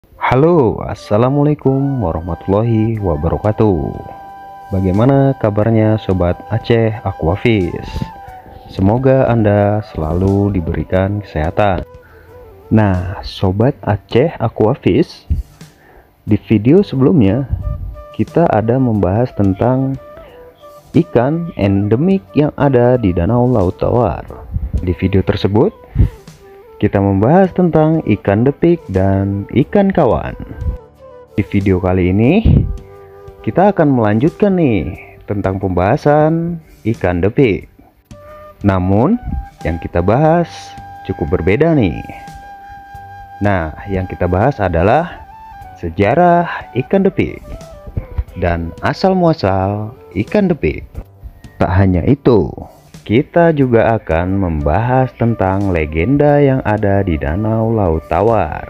Halo, assalamualaikum warahmatullahi wabarakatuh. Bagaimana kabarnya Sobat Aceh Aquafish? Semoga Anda selalu diberikan kesehatan. Nah, Sobat Aceh Aquafish, di video sebelumnya kita ada membahas tentang ikan endemik yang ada di Danau Laut Tawar. Di video tersebut kita membahas tentang ikan depik dan ikan kawan. Di video kali ini kita akan melanjutkan nih tentang pembahasan ikan depik. Namun yang kita bahas cukup berbeda nih. Nah, yang kita bahas adalah sejarah ikan depik dan asal muasal ikan depik. Tak hanya itu, kita juga akan membahas tentang legenda yang ada di Danau Laut Tawar.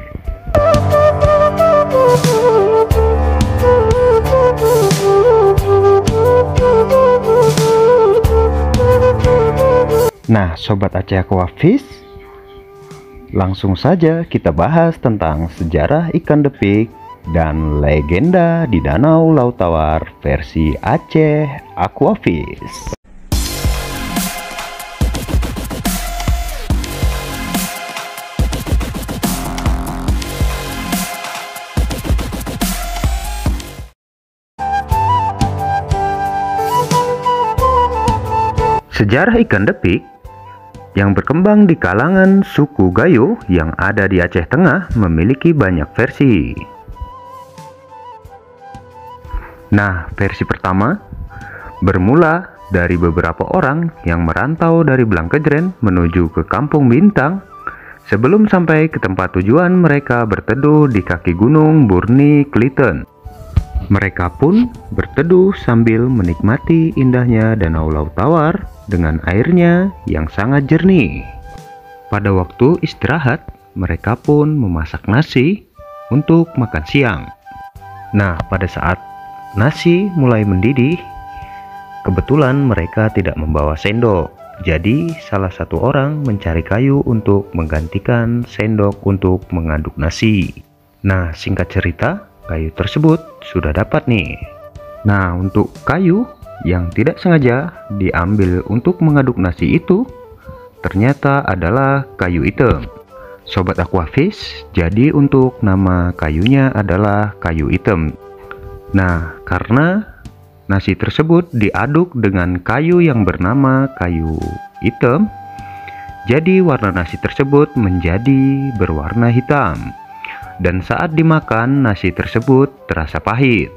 Nah, Sobat Aceh Aquafish, langsung saja kita bahas tentang sejarah ikan depik dan legenda di Danau Laut Tawar versi Aceh Aquafish. Sejarah ikan depik yang berkembang di kalangan suku Gayo yang ada di Aceh Tengah memiliki banyak versi. Nah, versi pertama bermula dari beberapa orang yang merantau dari Blangkejren menuju ke Kampung Bintang. Sebelum sampai ke tempat tujuan, mereka berteduh di kaki gunung Burni Klitten. Mereka pun berteduh sambil menikmati indahnya Danau Laut Tawar dengan airnya yang sangat jernih. Pada waktu istirahat, mereka pun memasak nasi untuk makan siang. Nah, pada saat nasi mulai mendidih, kebetulan mereka tidak membawa sendok. Jadi, salah satu orang mencari kayu untuk menggantikan sendok untuk mengaduk nasi. Nah, singkat cerita, kayu tersebut sudah dapat nih. Nah, untuk kayu yang tidak sengaja diambil untuk mengaduk nasi itu ternyata adalah kayu hitam. Sobat Aquafish, jadi untuk nama kayunya adalah kayu hitam. Nah, karena nasi tersebut diaduk dengan kayu yang bernama kayu hitam, jadi warna nasi tersebut menjadi berwarna hitam. Dan saat dimakan, nasi tersebut terasa pahit.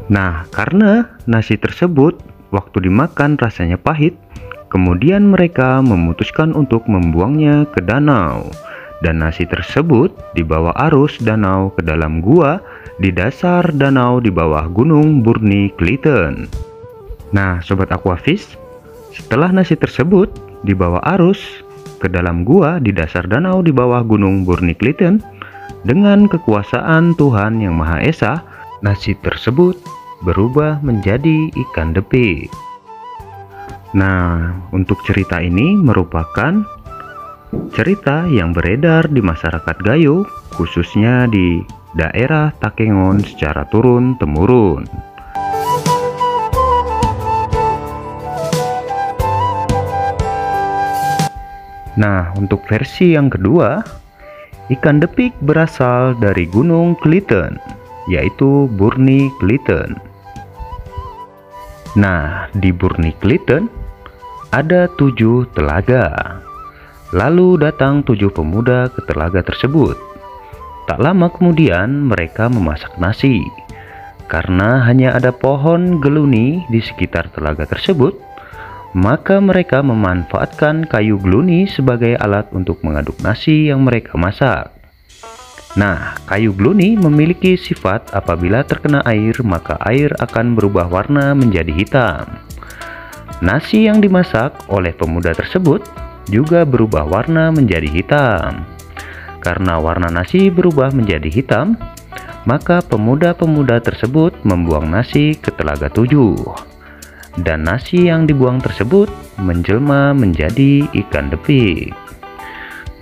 Nah, karena nasi tersebut waktu dimakan rasanya pahit, kemudian mereka memutuskan untuk membuangnya ke danau. Dan nasi tersebut dibawa arus danau ke dalam gua di dasar danau di bawah gunung Burni Klitten. Nah, Sobat Aquafish, setelah nasi tersebut dibawa arus ke dalam gua di dasar danau di bawah gunung Burni Klitten, dengan kekuasaan Tuhan Yang Maha Esa, nasi tersebut berubah menjadi ikan depik. Nah, untuk cerita ini merupakan cerita yang beredar di masyarakat Gayo, khususnya di daerah Takengon secara turun-temurun. Nah, untuk versi yang kedua, ikan depik berasal dari Gunung Klitten, yaitu Burni Klitten. Nah, di Burni Klitten ada 7 telaga. Lalu datang 7 pemuda ke telaga tersebut. Tak lama kemudian mereka memasak nasi. Karena hanya ada pohon geluni di sekitar telaga tersebut, maka mereka memanfaatkan kayu geluni sebagai alat untuk mengaduk nasi yang mereka masak. Nah, kayu geluni memiliki sifat apabila terkena air, maka air akan berubah warna menjadi hitam. Nasi yang dimasak oleh pemuda tersebut juga berubah warna menjadi hitam. Karena warna nasi berubah menjadi hitam, maka pemuda-pemuda tersebut membuang nasi ke telaga 7. Dan nasi yang dibuang tersebut menjelma menjadi ikan depik.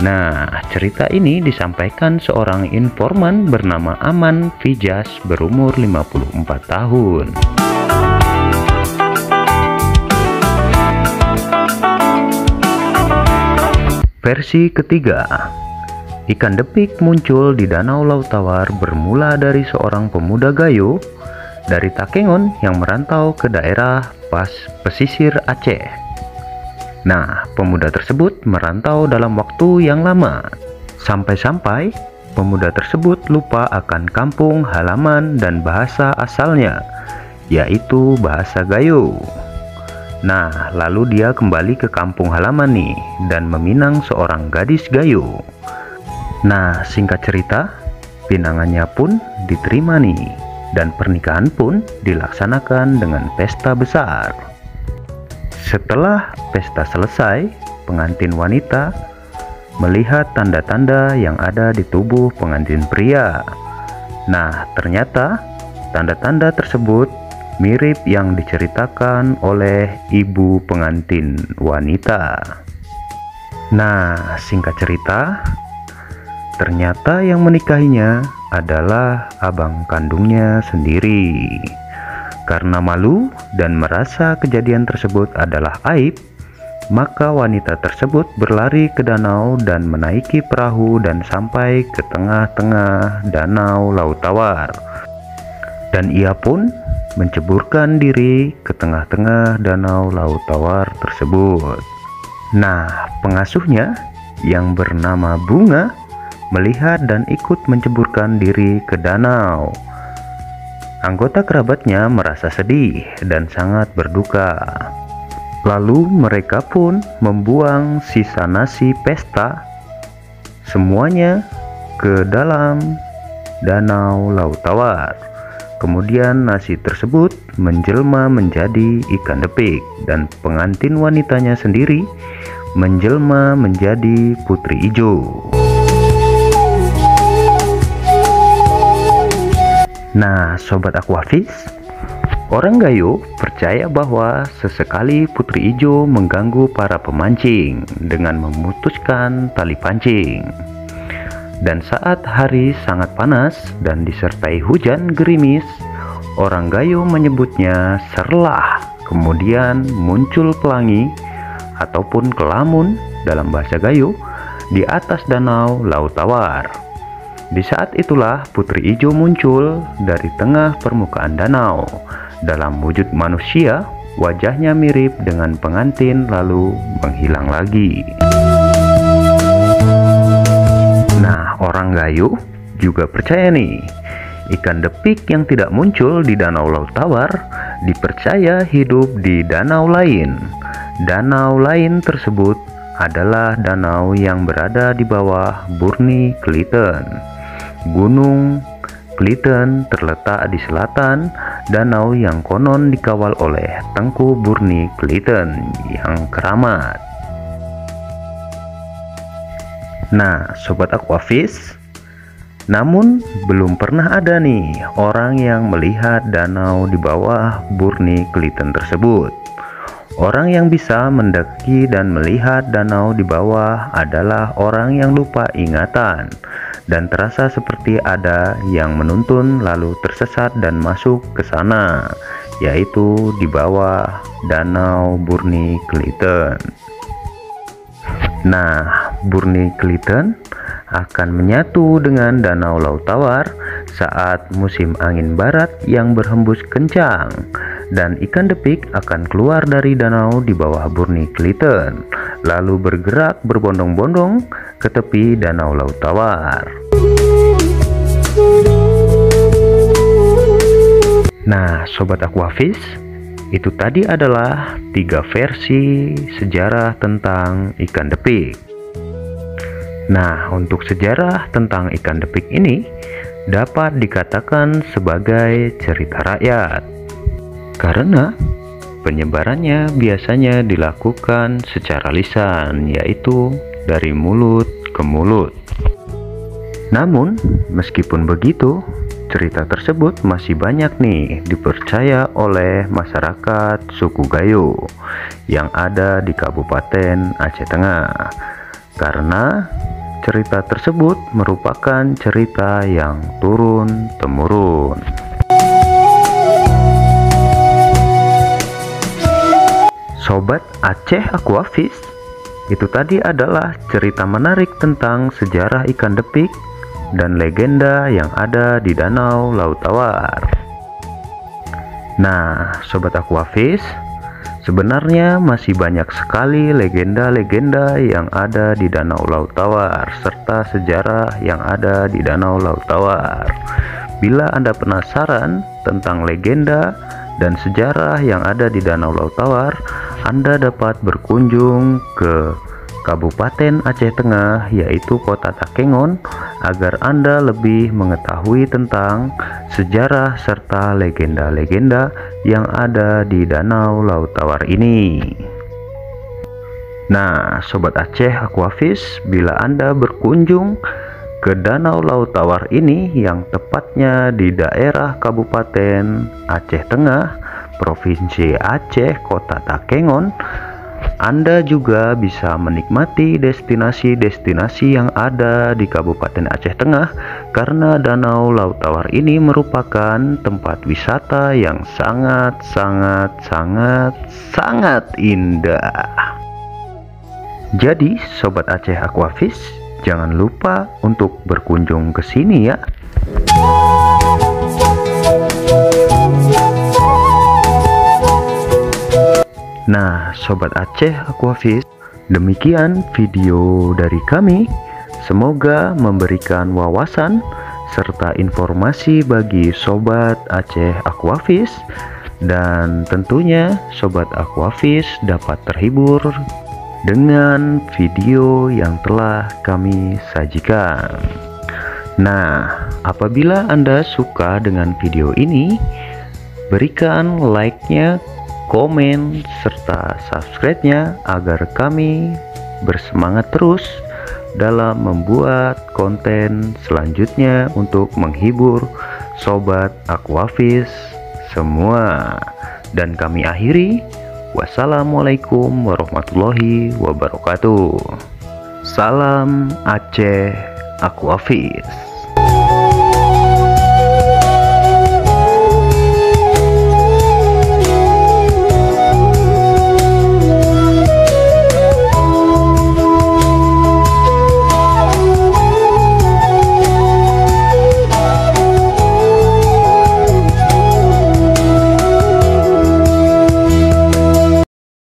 Nah, cerita ini disampaikan seorang informan bernama Aman Fijas berumur 54 tahun. Versi ketiga, ikan depik muncul di Danau Laut Tawar bermula dari seorang pemuda Gayo dari Takengon yang merantau ke daerah pesisir Aceh. Nah, pemuda tersebut merantau dalam waktu yang lama, sampai-sampai pemuda tersebut lupa akan kampung halaman dan bahasa asalnya, yaitu bahasa Gayo. Nah, lalu dia kembali ke kampung halaman nih, dan meminang seorang gadis Gayo. Nah, singkat cerita, pinangannya pun diterima nih, dan pernikahan pun dilaksanakan dengan pesta besar. Setelah pesta selesai, pengantin wanita melihat tanda-tanda yang ada di tubuh pengantin pria. Nah, ternyata tanda-tanda tersebut mirip yang diceritakan oleh ibu pengantin wanita. Nah, singkat cerita, ternyata yang menikahinya adalah abang kandungnya sendiri. Karena malu dan merasa kejadian tersebut adalah aib, maka wanita tersebut berlari ke danau dan menaiki perahu dan sampai ke tengah-tengah Danau Laut Tawar. Dan ia pun menceburkan diri ke tengah-tengah Danau Laut Tawar tersebut. Nah, pengasuhnya yang bernama Bunga melihat dan ikut menceburkan diri ke danau. Anggota kerabatnya merasa sedih dan sangat berduka. Lalu mereka pun membuang sisa nasi pesta semuanya ke dalam Danau Laut Tawar. Kemudian nasi tersebut menjelma menjadi ikan depik dan pengantin wanitanya sendiri menjelma menjadi putri ijo. Nah, Sobat Aquafish, orang Gayo percaya bahwa sesekali putri ijo mengganggu para pemancing dengan memutuskan tali pancing. Dan saat hari sangat panas dan disertai hujan gerimis, orang Gayo menyebutnya serlah. Kemudian muncul pelangi ataupun kelamun dalam bahasa Gayo di atas Danau Laut Tawar. Di saat itulah putri ijo muncul dari tengah permukaan danau. Dalam wujud manusia, wajahnya mirip dengan pengantin lalu menghilang lagi. Nah, orang Gayo juga percaya nih, ikan depik yang tidak muncul di Danau Laut Tawar dipercaya hidup di danau lain. Danau lain tersebut adalah danau yang berada di bawah Burni Klitten. Gunung Klitten terletak di selatan danau yang konon dikawal oleh Tengku Burni Klitten yang keramat. Nah, Sobat Aquafish, namun belum pernah ada nih orang yang melihat danau di bawah Burni Klitten tersebut. Orang yang bisa mendaki dan melihat danau di bawah adalah orang yang lupa ingatan dan terasa seperti ada yang menuntun lalu tersesat dan masuk ke sana, yaitu di bawah Danau Burni Klitten. Nah, Burni Klitten akan menyatu dengan Danau Laut Tawar saat musim angin barat yang berhembus kencang, dan ikan depik akan keluar dari danau di bawah Burni Klitten lalu bergerak berbondong-bondong ke tepi Danau Laut Tawar. Nah, Sobat Aquafish, itu tadi adalah 3 versi sejarah tentang ikan depik. Nah, untuk sejarah tentang ikan depik ini dapat dikatakan sebagai cerita rakyat, karena penyebarannya biasanya dilakukan secara lisan, yaitu dari mulut ke mulut. Namun, meskipun begitu, cerita tersebut masih banyak nih dipercaya oleh masyarakat suku Gayo yang ada di Kabupaten Aceh Tengah. karena cerita tersebut merupakan cerita yang turun-temurun. Sobat Aceh Aquafish, itu tadi adalah cerita menarik tentang sejarah ikan depik dan legenda yang ada di Danau Laut Tawar. Nah, Sobat Aquafish, sebenarnya masih banyak sekali legenda-legenda yang ada di Danau Laut Tawar serta sejarah yang ada di Danau Laut Tawar. Bila Anda penasaran tentang legenda dan sejarah yang ada di Danau Laut Tawar, Anda dapat berkunjung ke Kabupaten Aceh Tengah, yaitu Kota Takengon, agar Anda lebih mengetahui tentang sejarah serta legenda-legenda yang ada di Danau Laut Tawar ini. Nah, Sobat Aceh Aquafish, bila Anda berkunjung ke Danau Laut Tawar ini yang tepatnya di daerah Kabupaten Aceh Tengah, Provinsi Aceh, Kota Takengon, Anda juga bisa menikmati destinasi-destinasi yang ada di Kabupaten Aceh Tengah, karena Danau Laut Tawar ini merupakan tempat wisata yang sangat indah. Jadi, Sobat Aceh Aquafish, jangan lupa untuk berkunjung ke sini ya. Nah, Sobat Aceh Aquafish, demikian video dari kami. Semoga memberikan wawasan serta informasi bagi Sobat Aceh Aquafish, dan tentunya Sobat Aquafish dapat terhibur dengan video yang telah kami sajikan. Nah, apabila Anda suka dengan video ini, berikan like-nya, komen, serta subscribe-nya agar kami bersemangat terus dalam membuat konten selanjutnya untuk menghibur Sobat Aquafish semua. Dan kami akhiri, wassalamualaikum warahmatullahi wabarakatuh. Salam Aceh Aquafish.